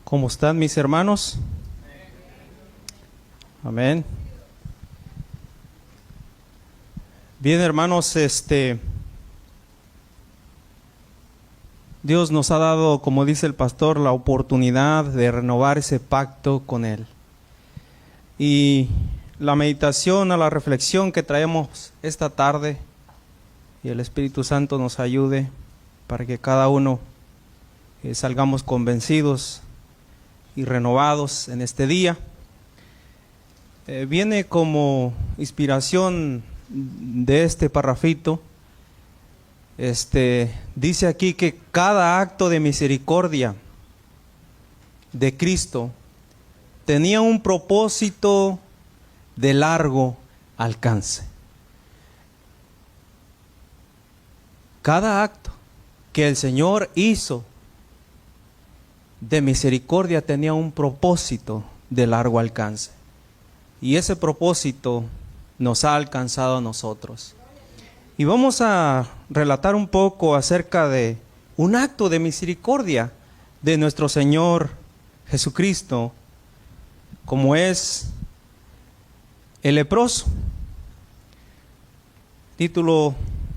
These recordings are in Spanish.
¿Cómo están mis hermanos? Amén. Bien, hermanos, Dios nos ha dado, como dice el pastor, la oportunidad de renovar ese pacto con Él. Y la meditación, a la reflexión que traemos esta tarde, y el Espíritu Santo nos ayude para que cada uno salgamos convencidos y renovados en este día. Viene como inspiración de este parrafito. Dice aquí que cada acto de misericordia de Cristo tenía un propósito de largo alcance. Cada acto que el Señor hizo de misericordia tenía un propósito de largo alcance. Y ese propósito nos ha alcanzado a nosotros. Y vamos a relatar un poco acerca de un acto de misericordia de nuestro Señor Jesucristo, como es el leproso. Título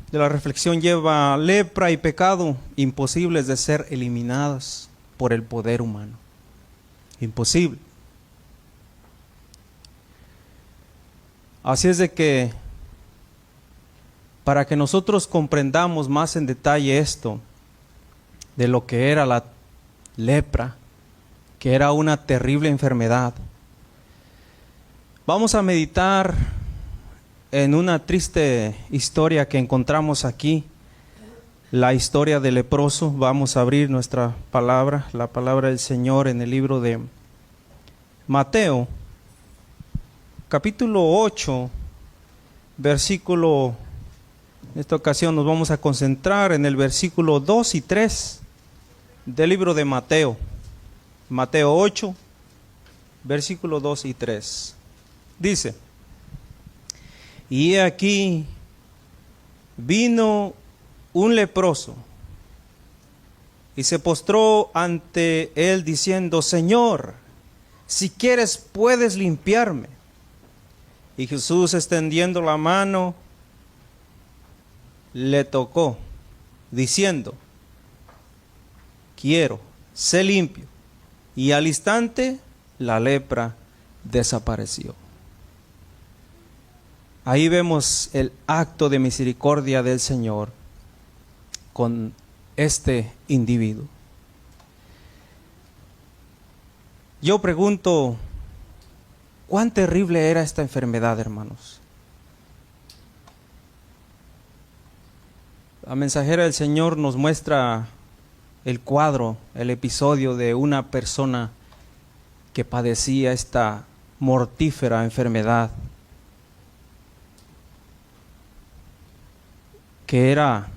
de la reflexión lleva: lepra y pecado imposibles de ser eliminados por el poder humano. Imposible. Así es de que, para que nosotros comprendamos más en detalle esto, de lo que era la lepra, que era una terrible enfermedad, vamos a meditar en una triste historia que encontramos aquí, la historia del leproso. Vamos a abrir nuestra palabra, la palabra del Señor, en el libro de Mateo, capítulo 8, versículo, en esta ocasión nos vamos a concentrar en el versículo 2 y 3 del libro de Mateo. Mateo 8, versículo 2 y 3. Dice: y he aquí, vino un leproso y se postró ante él diciendo: Señor, si quieres puedes limpiarme. Y Jesús, extendiendo la mano, le tocó, diciendo: quiero, sé limpio. Y al instante la lepra desapareció. Ahí vemos el acto de misericordia del Señor con este individuo. Yo pregunto, ¿cuán terrible era esta enfermedad, hermanos? La mensajera del Señor nos muestra el cuadro, el episodio de una persona que padecía esta mortífera enfermedad, que era,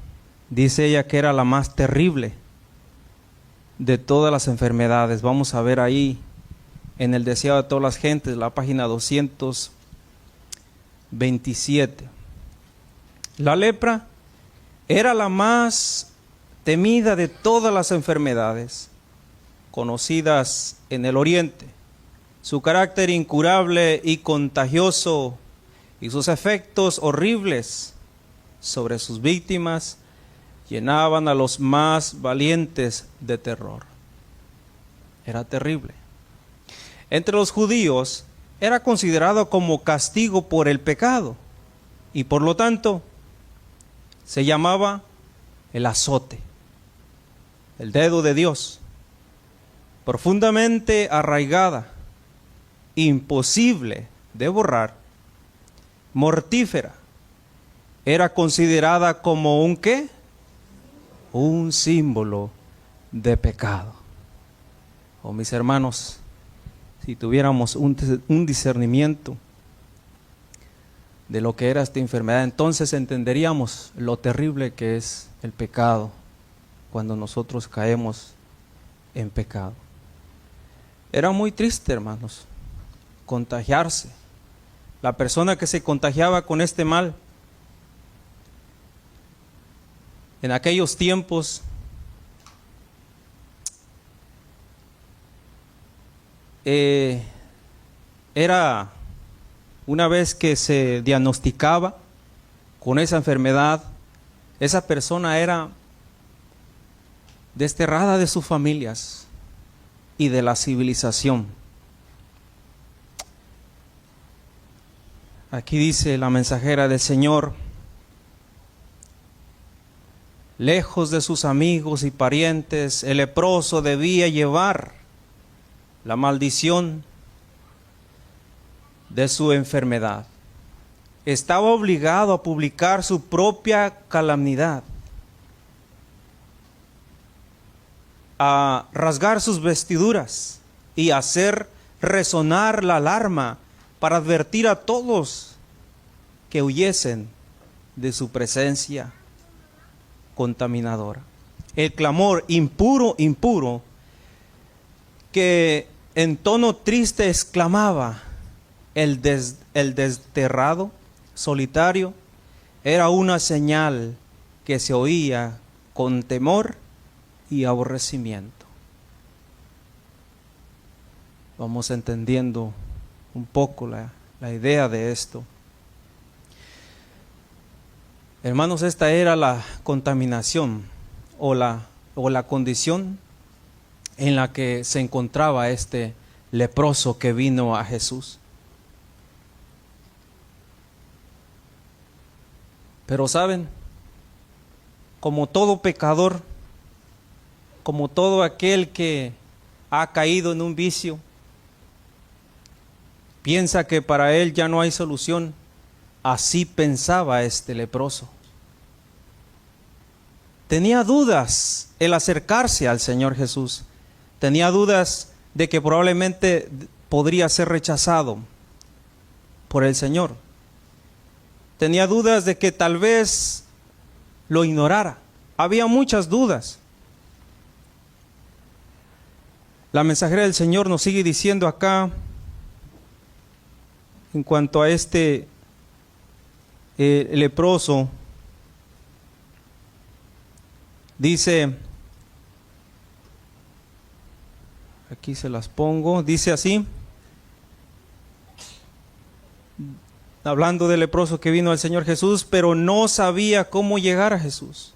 dice ella, que era la más terrible de todas las enfermedades. Vamos a ver ahí en el deseado de todas las gentes, la página 227. La lepra era la más temida de todas las enfermedades conocidas en el Oriente. Su carácter incurable y contagioso y sus efectos horribles sobre sus víctimas llenaban a los más valientes de terror. Era terrible. Entre los judíos era considerado como castigo por el pecado y por lo tanto se llamaba el azote, el dedo de Dios, profundamente arraigada, imposible de borrar, mortífera. Era considerada como un ¿qué? Un símbolo de pecado. Oh, mis hermanos, si tuviéramos un discernimiento de lo que era esta enfermedad, entonces entenderíamos lo terrible que es el pecado cuando nosotros caemos en pecado. Era muy triste, hermanos, contagiarse. La persona que se contagiaba con este mal en aquellos tiempos era una vez que se diagnosticaba con esa enfermedad, esa persona era desterrada de sus familias y de la civilización. Aquí dice la mensajera del Señor: lejos de sus amigos y parientes, el leproso debía llevar la maldición de su enfermedad. Estaba obligado a publicar su propia calamidad, a rasgar sus vestiduras y hacer resonar la alarma para advertir a todos que huyesen de su presencia contaminadora. El clamor: impuro, impuro, que en tono triste exclamaba el desterrado solitario, era una señal que se oía con temor y aborrecimiento. Vamos entendiendo un poco la idea de esto. Hermanos, esta era la contaminación o la condición en la que se encontraba este leproso que vino a Jesús. Pero saben, como todo pecador, como todo aquel que ha caído en un vicio, piensa que para él ya no hay solución. Así pensaba este leproso. Tenía dudas el acercarse al Señor Jesús. Tenía dudas de que probablemente podría ser rechazado por el Señor. Tenía dudas de que tal vez lo ignorara. Había muchas dudas. La mensajera del Señor nos sigue diciendo acá, en cuanto a este leproso, dice, aquí se las pongo, dice así, hablando del leproso que vino al Señor Jesús, pero no sabía cómo llegar a Jesús.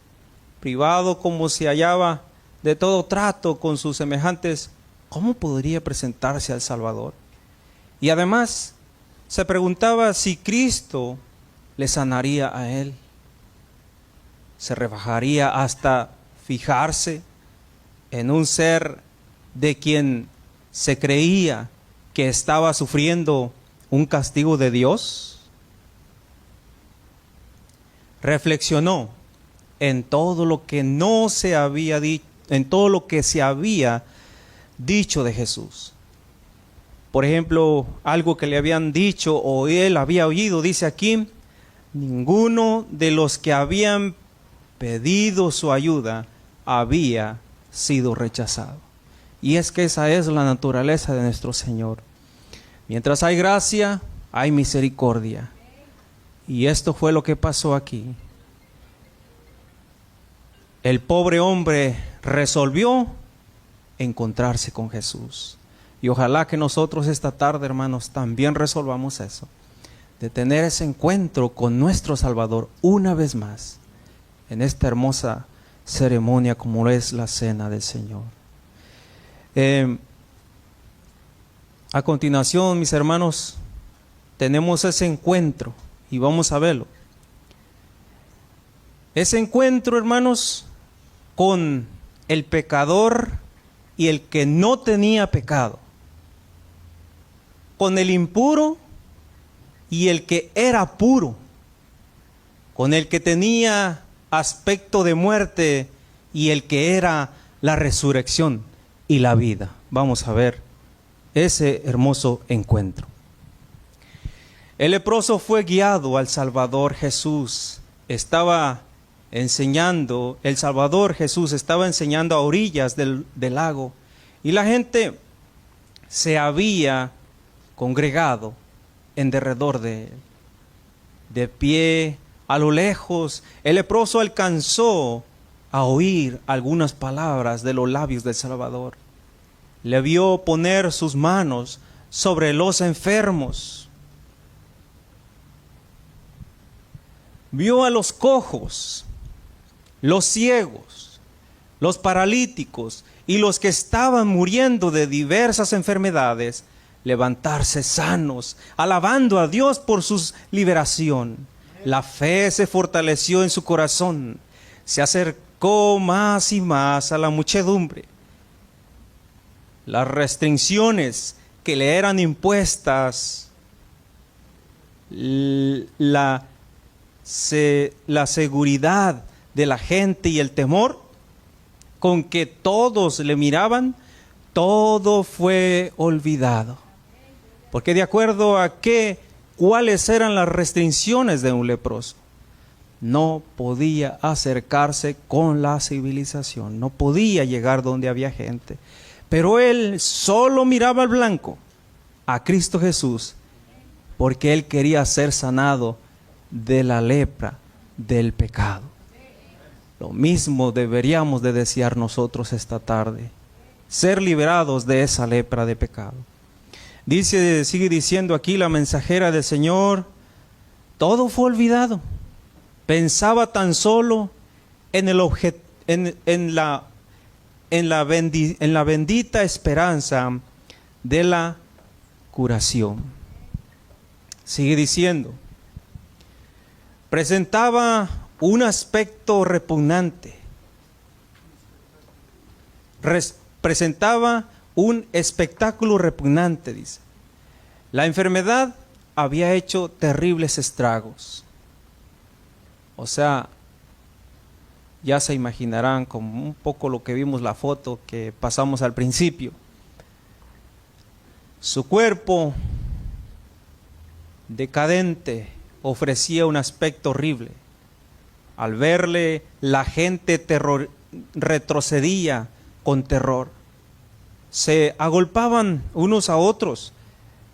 Privado como se hallaba de todo trato con sus semejantes, ¿cómo podría presentarse al Salvador? Y además se preguntaba si Cristo le sanaría a él. Se rebajaría hasta fijarse en un ser de quien se creía que estaba sufriendo un castigo de Dios. Reflexionó en todo lo que no se había dicho, en todo lo que se había dicho de Jesús. Por ejemplo, algo que le habían dicho o él había oído, dice aquí: ninguno de los que habían pedido su ayuda había sido rechazado. Y es que esa es la naturaleza de nuestro Señor. Mientras hay gracia, hay misericordia. Y esto fue lo que pasó aquí. El pobre hombre resolvió encontrarse con Jesús. Y ojalá que nosotros esta tarde, hermanos, también resolvamos eso, de tener ese encuentro con nuestro Salvador una vez más, en esta hermosa ceremonia como es la cena del Señor. A continuación, mis hermanos, tenemos ese encuentro y vamos a verlo. Ese encuentro, hermanos, con el pecador y el que no tenía pecado, con el impuro y el que era puro, con el que tenía aspecto de muerte y el que era la resurrección y la vida. Vamos a ver ese hermoso encuentro. El leproso fue guiado al Salvador Jesús. Estaba enseñando, el Salvador Jesús estaba enseñando a orillas del lago, y la gente se había congregado en derredor de él. De pie, a lo lejos, el leproso alcanzó a oír algunas palabras de los labios del Salvador. le vio poner sus manos sobre los enfermos. Vio a los cojos, los ciegos, los paralíticos y los que estaban muriendo de diversas enfermedades levantarse sanos, alabando a Dios por su liberación. La fe se fortaleció en su corazón, se acercó más y más a la muchedumbre. Las restricciones que le eran impuestas, la seguridad de la gente y el temor con que todos le miraban, todo fue olvidado. Porque de acuerdo a cuáles eran las restricciones de un leproso, no podía acercarse con la civilización, no podía llegar donde había gente. Pero él solo miraba al blanco, a Cristo Jesús, porque él quería ser sanado de la lepra, del pecado. Lo mismo deberíamos de desear nosotros esta tarde, ser liberados de esa lepra de pecado. Sigue diciendo aquí la mensajera del Señor, todo fue olvidado. Pensaba tan solo en la bendita esperanza de la curación. Sigue diciendo, presentaba un aspecto repugnante. Presentaba un espectáculo repugnante, dice. La enfermedad había hecho terribles estragos. O sea, ya se imaginarán como un poco lo que vimos la foto que pasamos al principio. Su cuerpo decadente ofrecía un aspecto horrible. Al verle, la gente retrocedía con terror. Se agolpaban unos a otros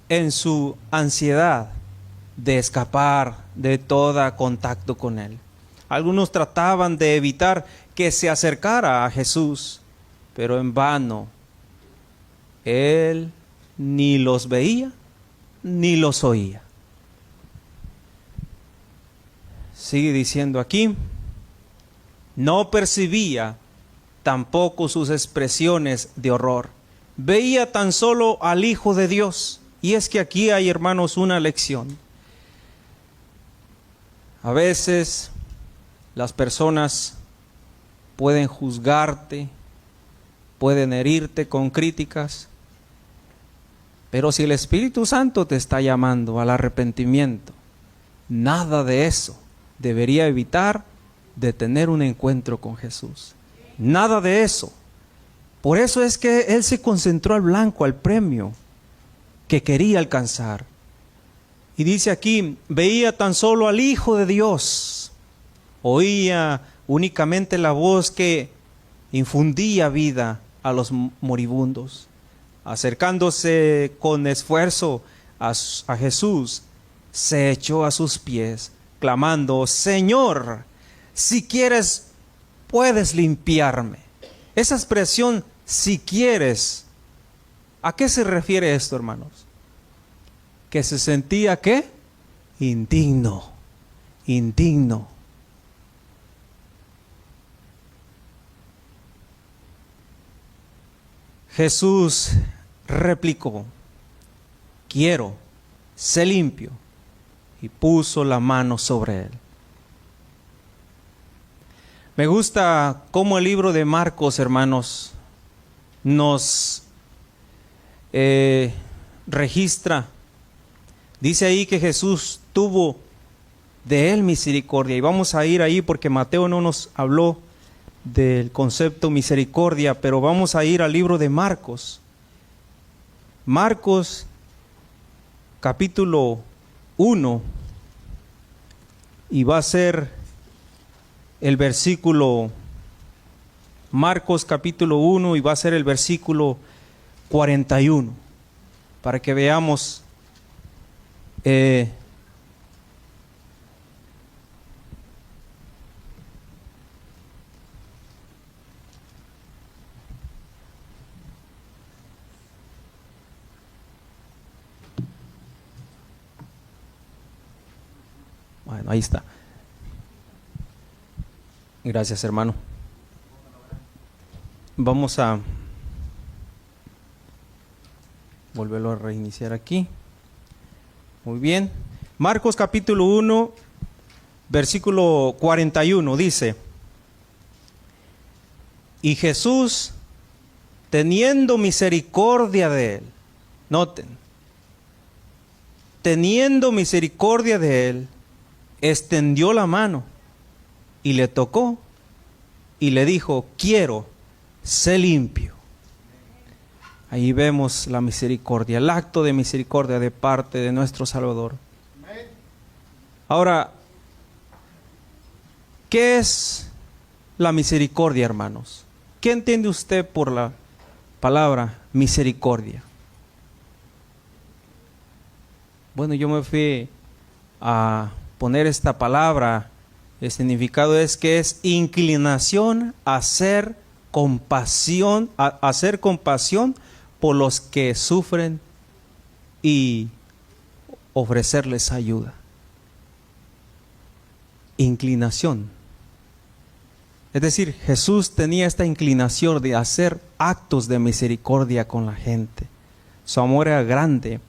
en su ansiedad de escapar de todo contacto con él. Algunos trataban de evitar que se acercara a Jesús, pero en vano. Él ni los veía ni los oía. Sigue diciendo aquí, no percibía tampoco sus expresiones de horror. Veía tan solo al Hijo de Dios. Y es que aquí hay, hermanos, una lección. A veces las personas pueden juzgarte, pueden herirte con críticas, pero si el Espíritu Santo te está llamando al arrepentimiento, nada de eso debería evitar de tener un encuentro con Jesús. Nada de eso. Por eso es que él se concentró al blanco, al premio que quería alcanzar. Y dice aquí, veía tan solo al Hijo de Dios, oía únicamente la voz que infundía vida a los moribundos. Acercándose con esfuerzo a Jesús, se echó a sus pies, clamando, Señor, si quieres, puedes limpiarme. Esa expresión, si quieres, ¿a qué se refiere esto, hermanos? Que se sentía, ¿qué? Indigno. Jesús replicó, quiero, sé limpio, y puso la mano sobre él. Me gusta cómo el libro de Marcos, hermanos, nos registra. Dice ahí que Jesús tuvo de él misericordia. Y vamos a ir ahí porque Mateo no nos habló del concepto misericordia, pero vamos a ir al libro de Marcos. Marcos capítulo 1 y va a ser el versículo, Marcos capítulo 1 y va a ser el versículo 41, para que veamos ahí está. Gracias, hermano. Vamos a volverlo a reiniciar aquí. Muy bien. Marcos capítulo 1, versículo 41 dice: y Jesús, teniendo misericordia de él, noten, teniendo misericordia de él, extendió la mano y le tocó y le dijo: quiero, sé limpio. Ahí vemos la misericordia, el acto de misericordia de parte de nuestro Salvador. Ahora, ¿qué es la misericordia, hermanos? ¿Qué entiende usted por la palabra misericordia? Bueno, yo me fui a poner esta palabra. El significado es que es inclinación a hacer compasión, a hacer compasión por los que sufren y ofrecerles ayuda. Inclinación. Es decir, Jesús tenía esta inclinación de hacer actos de misericordia con la gente. Su amor era grande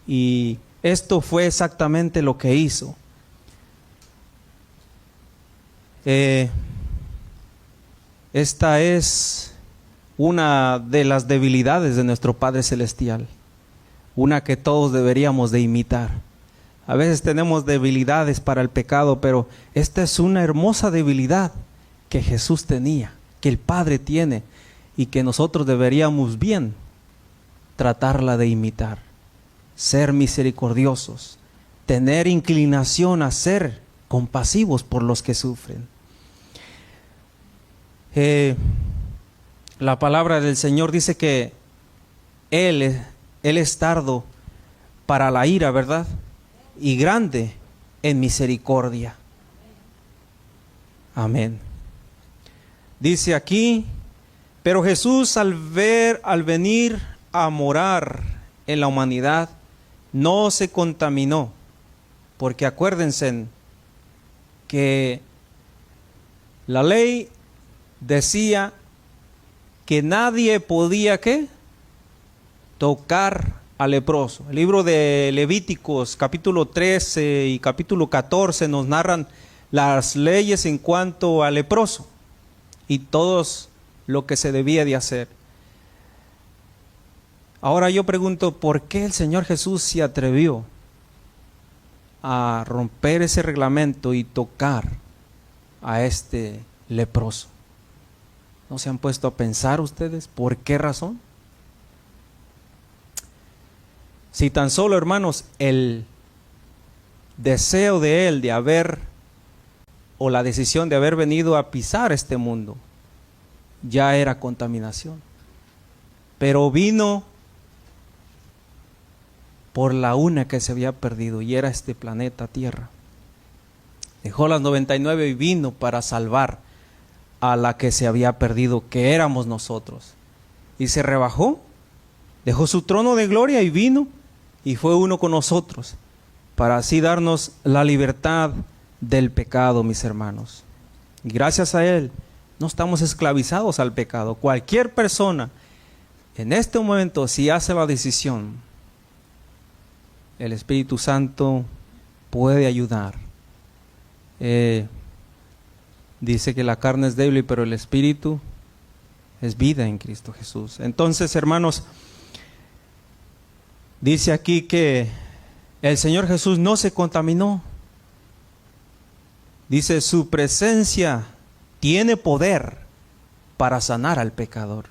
y esto fue exactamente lo que hizo. Esta es una de las debilidades de nuestro Padre Celestial, una que todos deberíamos de imitar. A veces tenemos debilidades para el pecado, pero esta es una hermosa debilidad que Jesús tenía, que el Padre tiene y que nosotros deberíamos bien tratarla de imitar. Ser misericordiosos, tener inclinación a ser compasivos por los que sufren. La palabra del Señor dice que Él es tardo para la ira, ¿verdad? Y grande en misericordia. Amén. Dice aquí: pero Jesús al venir a morar en la humanidad, no se contaminó, porque acuérdense que la ley decía que nadie podía, ¿qué?, tocar al leproso. El libro de Levíticos capítulo 13 y capítulo 14 nos narran las leyes en cuanto al leproso y todos lo que se debía de hacer. Ahora yo pregunto, ¿por qué el Señor Jesús se atrevió a romper ese reglamento y tocar a este leproso? ¿No se han puesto a pensar ustedes por qué razón? Si tan solo, hermanos, el deseo de él de haber, o la decisión de haber venido a pisar este mundo, ya era contaminación. Pero vino por la una que se había perdido, y era este planeta Tierra. Dejó las 99 y vino para salvar a la que se había perdido, que éramos nosotros. Y se rebajó, dejó su trono de gloria y vino y fue uno con nosotros, para así darnos la libertad del pecado, mis hermanos. Y gracias a Él no estamos esclavizados al pecado. Cualquier persona en este momento, si hace la decisión, el Espíritu Santo puede ayudar. Dice que la carne es débil, pero el Espíritu es vida en Cristo Jesús. Entonces, hermanos, dice aquí que el Señor Jesús no se contaminó. Dice, su presencia tiene poder para sanar al pecador.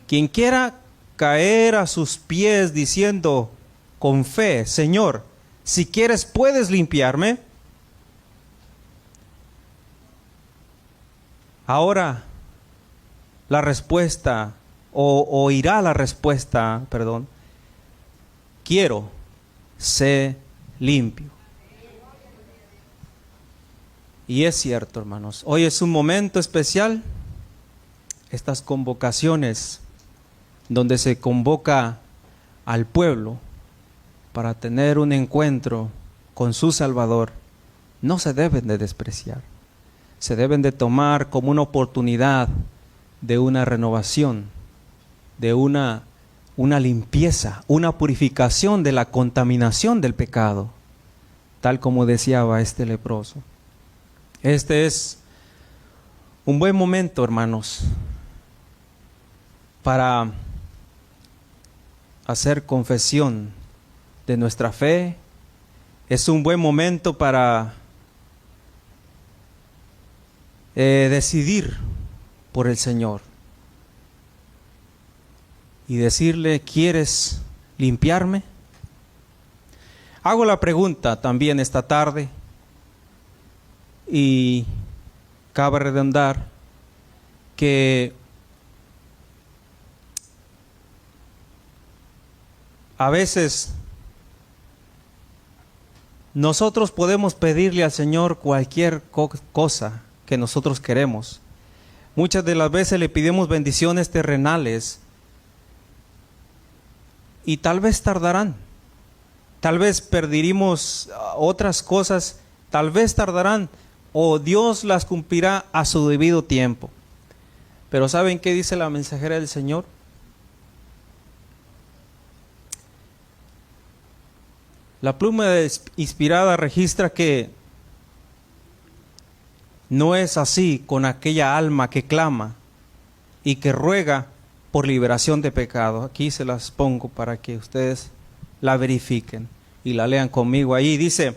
Quien quiera caer a sus pies diciendo con fe: Señor, si quieres puedes limpiarme. Ahora la respuesta, o oirá la respuesta, quiero, sé limpio. Y es cierto, hermanos, hoy es un momento especial, estas convocaciones donde se convoca al pueblo para tener un encuentro con su Salvador. no se deben de despreciar. Se deben de tomar como una oportunidad de una renovación, de una limpieza, una purificación de la contaminación del pecado, tal como deseaba este leproso. Este es un buen momento, hermanos, para hacer confesión de nuestra fe. Es un buen momento para decidir por el Señor y decirle: ¿quieres limpiarme? Hago la pregunta también esta tarde, y cabe redundar que a veces nosotros podemos pedirle al Señor cualquier cosa que nosotros queremos. Muchas de las veces le pedimos bendiciones terrenales y tal vez tardarán. Tal vez perdiremos otras cosas, tal vez tardarán, o Dios las cumplirá a su debido tiempo. Pero ¿saben qué dice la mensajera del Señor? La pluma inspirada registra que no es así con aquella alma que clama y que ruega por liberación de pecado. Aquí se las pongo para que ustedes la verifiquen y la lean conmigo. Ahí dice: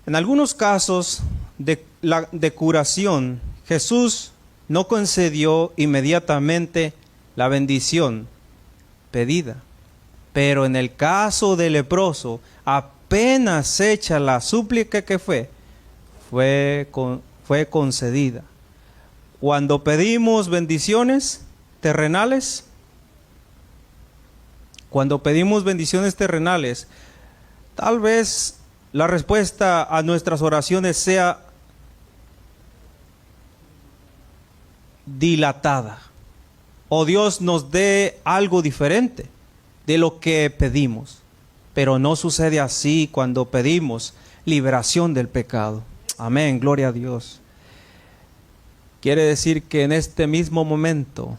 en algunos casos de curación, Jesús no concedió inmediatamente la bendición pedida. Pero en el caso del leproso, apenas hecha la súplica que fue concedida. Cuando pedimos bendiciones terrenales, tal vez la respuesta a nuestras oraciones sea dilatada, o Dios nos dé algo diferente de lo que pedimos. Pero no sucede así cuando pedimos liberación del pecado. Amén, gloria a Dios. Quiere decir que en este mismo momento,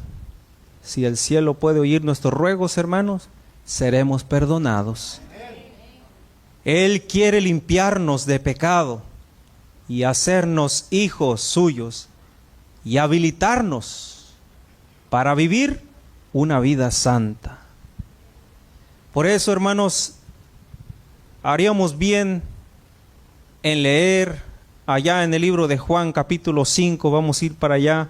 si el cielo puede oír nuestros ruegos, hermanos, seremos perdonados. Él quiere limpiarnos de pecado y hacernos hijos suyos y habilitarnos para vivir una vida santa. Por eso, hermanos, haríamos bien en leer allá en el libro de Juan capítulo 5, vamos a ir para allá,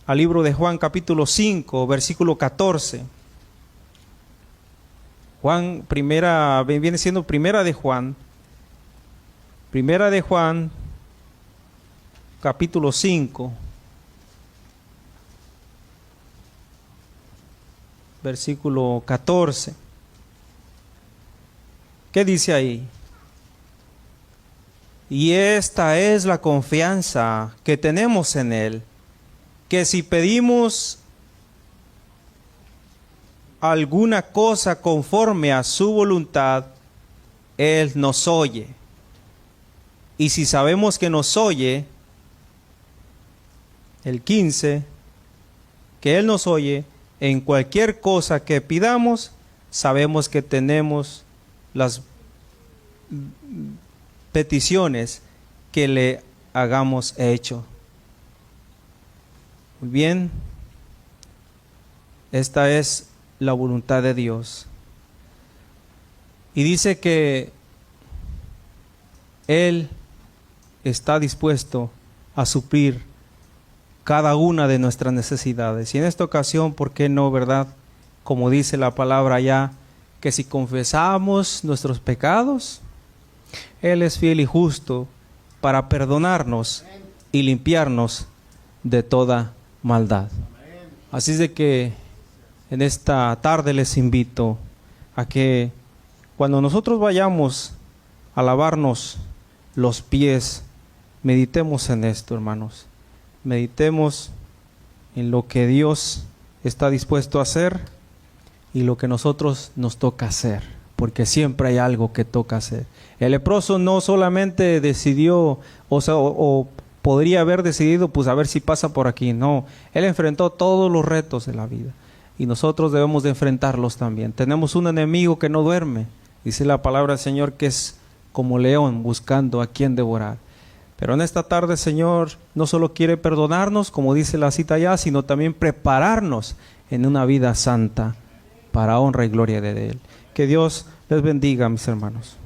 al libro de Juan capítulo 5, versículo 14. Viene siendo primera de Juan, capítulo 5, versículo 14. ¿Qué dice ahí? Y esta es la confianza que tenemos en Él, que si pedimos alguna cosa conforme a su voluntad, Él nos oye. Y si sabemos que nos oye, el 15, que Él nos oye en cualquier cosa que pidamos, sabemos que tenemos las peticiones que le hagamos hecho. Muy bien, esta es la voluntad de Dios. Y dice que Él está dispuesto a suplir cada una de nuestras necesidades. Y en esta ocasión, ¿por qué no, verdad? Como dice la palabra allá, que si confesamos nuestros pecados, Él es fiel y justo para perdonarnos y limpiarnos de toda maldad. Así es de que en esta tarde les invito a que cuando nosotros vayamos a lavarnos los pies, meditemos en esto, hermanos. Meditemos en lo que Dios está dispuesto a hacer y lo que nosotros nos toca hacer. porque siempre hay algo que toca hacer. El leproso no solamente decidió, o podría haber decidido, pues a ver si pasa por aquí. No, él enfrentó todos los retos de la vida. Y nosotros debemos de enfrentarlos también. Tenemos un enemigo que no duerme. Dice la palabra del Señor que es como león buscando a quien devorar. Pero en esta tarde, Señor, no solo quiere perdonarnos, como dice la cita allá, sino también prepararnos en una vida santa para honra y gloria de Él. Que Dios les bendiga, mis hermanos.